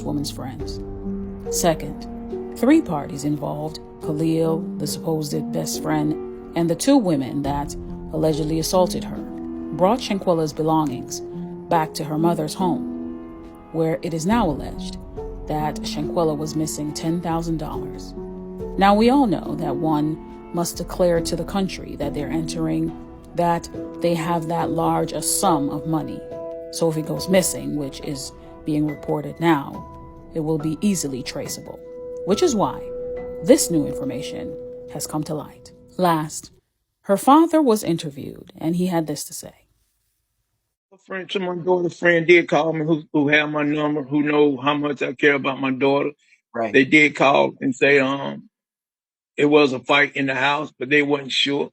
this woman's friends. Second, 3 parties involved: Khalil, the supposed best friend, and the 2 women that allegedly assaulted her, brought Shanquella's belongings back to her mother's home, where it is now alleged that Shanquella was missing $10,000. Now, we all know that one must declare to the country that they're entering that they have that large a sum of money. So if it goes missing, which is being reported now, it will be easily traceable, which is why this new information has come to light. Last, her father was interviewed, and he had this to say. My daughter's friend did call me who had my number, who know how much I care about my daughter. Right. They did call and say it was a fight in the house, but they wasn't sure,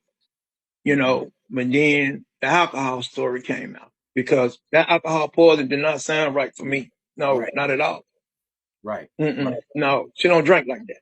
But then the alcohol story came out, because that alcohol poison did not sound right for me. No, Right. not at all. Right. No, she don't drink like that.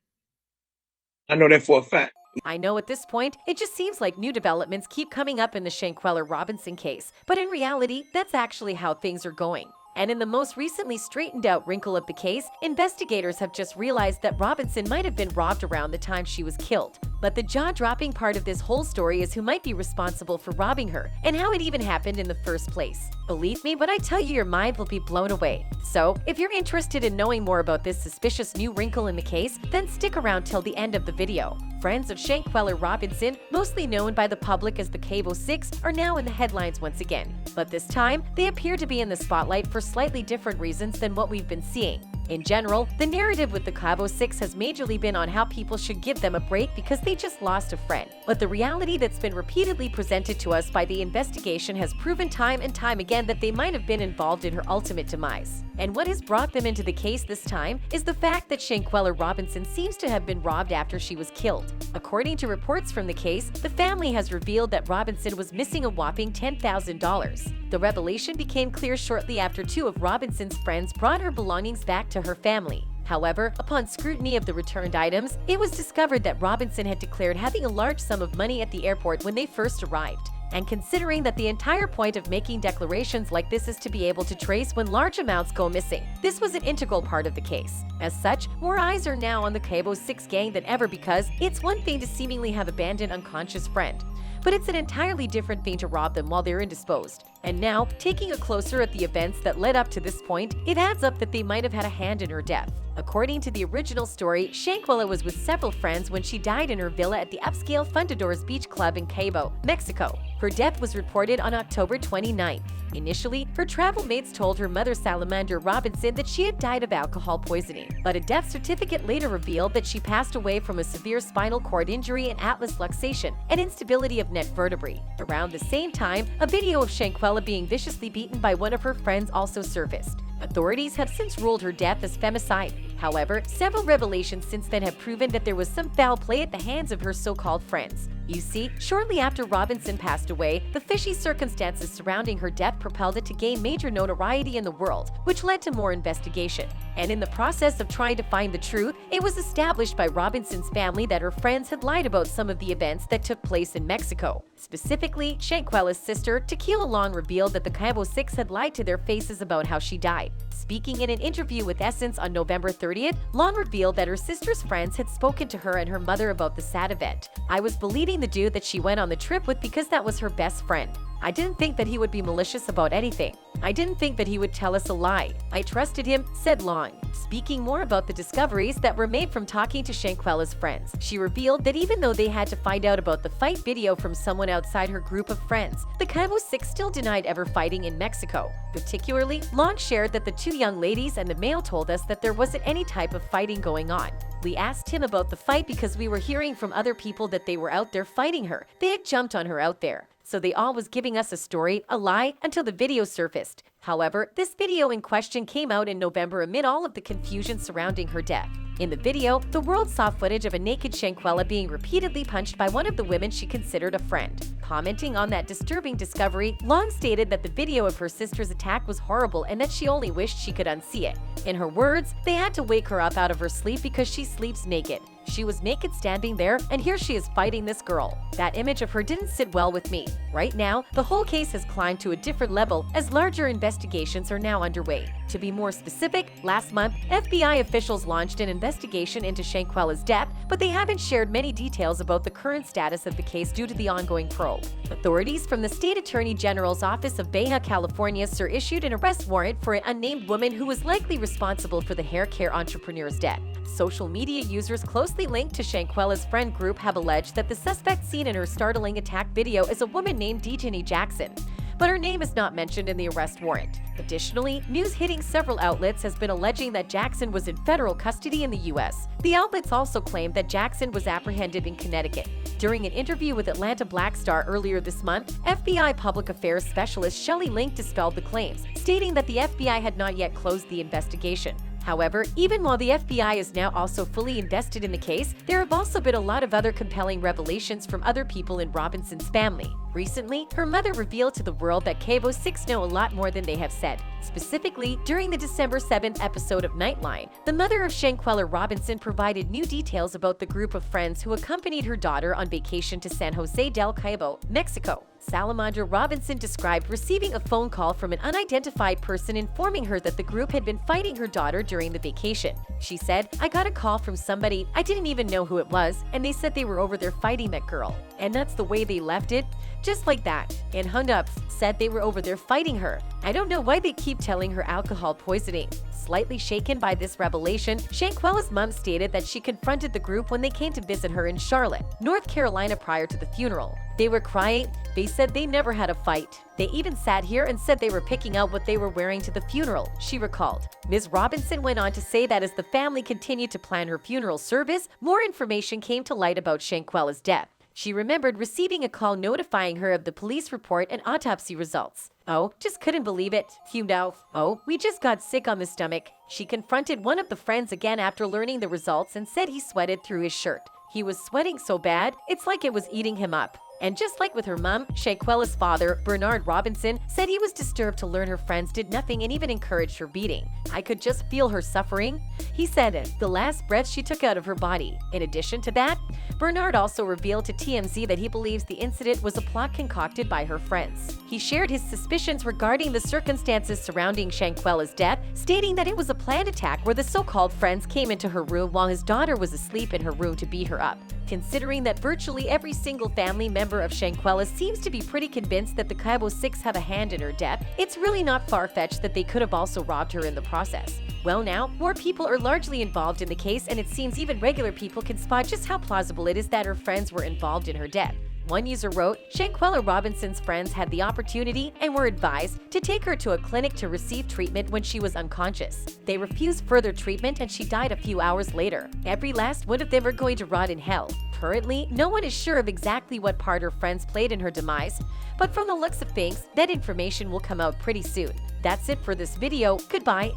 I know that for a fact. I know at this point, it just seems like new developments keep coming up in the Shanquella Robinson case, but in reality, that's actually how things are going. And in the most recently straightened out wrinkle of the case, investigators have just realized that Robinson might have been robbed around the time she was killed. But the jaw-dropping part of this whole story is who might be responsible for robbing her, and how it even happened in the first place. Believe me when I tell you, your mind will be blown away. So, if you're interested in knowing more about this suspicious new wrinkle in the case, then stick around till the end of the video. Friends of Shanquella Robinson, mostly known by the public as the Cabo 6, are now in the headlines once again. But this time, they appear to be in the spotlight for slightly different reasons than what we've been seeing. In general, the narrative with the Cabo 6 has majorly been on how people should give them a break because they just lost a friend. But the reality that's been repeatedly presented to us by the investigation has proven time and time again that they might have been involved in her ultimate demise. And what has brought them into the case this time is the fact that Shanquella Robinson seems to have been robbed after she was killed. According to reports from the case, the family has revealed that Robinson was missing a whopping $10,000. The revelation became clear shortly after 2 of Robinson's friends brought her belongings back to her family. However, upon scrutiny of the returned items, it was discovered that Robinson had declared having a large sum of money at the airport when they first arrived. And considering that the entire point of making declarations like this is to be able to trace when large amounts go missing, this was an integral part of the case. As such, more eyes are now on the Cabo 6 gang than ever, because it's one thing to seemingly have abandoned an unconscious friend, but it's an entirely different thing to rob them while they're indisposed. And now, taking a closer at the events that led up to this point, it adds up that they might have had a hand in her death. According to the original story, Shanquella was with several friends when she died in her villa at the upscale Fundadores Beach Club in Cabo, Mexico. Her death was reported on October 29th. Initially, her travel mates told her mother, Salamander Robinson, that she had died of alcohol poisoning, but a death certificate later revealed that she passed away from a severe spinal cord injury and atlas luxation and instability of neck vertebrae. Around the same time, a video of Shanquella being viciously beaten by one of her friends also surfaced. Authorities have since ruled her death as femicide. However, several revelations since then have proven that there was some foul play at the hands of her so-called friends. You see, shortly after Robinson passed away, the fishy circumstances surrounding her death propelled it to gain major notoriety in the world, which led to more investigation. And in the process of trying to find the truth, it was established by Robinson's family that her friends had lied about some of the events that took place in Mexico. Specifically, Shanquella's sister, Tequila Long, revealed that the Cabo 6 had lied to their faces about how she died. Speaking in an interview with Essence on November 30th, Long revealed that her sister's friends had spoken to her and her mother about the sad event. "I was believing the dude that she went on the trip with because that was her best friend. I didn't think that he would be malicious about anything. I didn't think that he would tell us a lie. I trusted him," said Long. Speaking more about the discoveries that were made from talking to Shanquella's friends, she revealed that even though they had to find out about the fight video from someone outside her group of friends, the Cabo 6 still denied ever fighting in Mexico. Particularly, Long shared that the 2 young ladies and the male told us that there wasn't any type of fighting going on. We asked him about the fight because we were hearing from other people that they were out there fighting her. They had jumped on her out there. So they all was giving us a story, a lie, until the video surfaced. However, this video in question came out in November amid all of the confusion surrounding her death. In the video, the world saw footage of a naked Shanquella being repeatedly punched by one of the women she considered a friend. Commenting on that disturbing discovery, Long stated that the video of her sister's attack was horrible and that she only wished she could unsee it. In her words, "They had to wake her up out of her sleep because she sleeps naked. She was naked standing there, and here she is fighting this girl. That image of her didn't sit well with me. Right now, the whole case has climbed to a different level as larger investigations are now underway. To be more specific, last month, FBI officials launched an investigation into Shanquella's death, but they haven't shared many details about the current status of the case due to the ongoing probe. Authorities from the State Attorney General's Office of Baja California issued an arrest warrant for an unnamed woman who was likely responsible for the hair care entrepreneur's death. Social media users closely linked to Shanquella's friend group have alleged that the suspect seen in her startling attack video is a woman named Dejani Jackson, but her name is not mentioned in the arrest warrant. Additionally, news hitting several outlets has been alleging that Jackson was in federal custody in the U.S. The outlets also claimed that Jackson was apprehended in Connecticut. During an interview with Atlanta Black Star earlier this month, FBI Public Affairs Specialist Shelley Link dispelled the claims, stating that the FBI had not yet closed the investigation. However, even while the FBI is now also fully invested in the case, there have also been a lot of other compelling revelations from other people in Robinson's family. Recently, her mother revealed to the world that Cabo 6 know a lot more than they have said. Specifically, during the December 7th episode of Nightline, the mother of Shanquella Robinson provided new details about the group of friends who accompanied her daughter on vacation to San Jose del Cabo, Mexico. Salamandra Robinson described receiving a phone call from an unidentified person informing her that the group had been fighting her daughter during the vacation. She said, "I got a call from somebody, I didn't even know who it was, and they said they were over there fighting that girl. And that's the way they left it, just like that, and hung up, said they were over there fighting her. I don't know why they keep telling her alcohol poisoning." Slightly shaken by this revelation, Shanquella's mom stated that she confronted the group when they came to visit her in Charlotte, North Carolina prior to the funeral. They were crying. They said they never had a fight. They even sat here and said they were picking out what they were wearing to the funeral, she recalled. Ms. Robinson went on to say that as the family continued to plan her funeral service, more information came to light about Shanquella's death. She remembered receiving a call notifying her of the police report and autopsy results. "Oh, just couldn't believe it," fumed out. "Oh, we just got sick on the stomach." She confronted one of the friends again after learning the results and said he sweated through his shirt. He was sweating so bad, it's like it was eating him up. And just like with her mom, Shanquella's father, Bernard Robinson, said he was disturbed to learn her friends did nothing and even encouraged her beating. "I could just feel her suffering," he said it, the last breath she took out of her body. In addition to that, Bernard also revealed to TMZ that he believes the incident was a plot concocted by her friends. He shared his suspicions regarding the circumstances surrounding Shanquella's death, stating that it was a planned attack where the so-called friends came into her room while his daughter was asleep in her room to beat her up. Considering that virtually every single family member of Shanquella seems to be pretty convinced that the Cabo 6 have a hand in her death, it's really not far-fetched that they could have also robbed her in the process. Well now, more people are largely involved in the case, and it seems even regular people can spot just how plausible it is that her friends were involved in her death. One user wrote, "Shanquella Robinson's friends had the opportunity and were advised to take her to a clinic to receive treatment when she was unconscious. They refused further treatment and she died a few hours later. Every last one of them are going to rot in hell." Currently, no one is sure of exactly what part her friends played in her demise, but from the looks of things, that information will come out pretty soon. That's it for this video. Goodbye.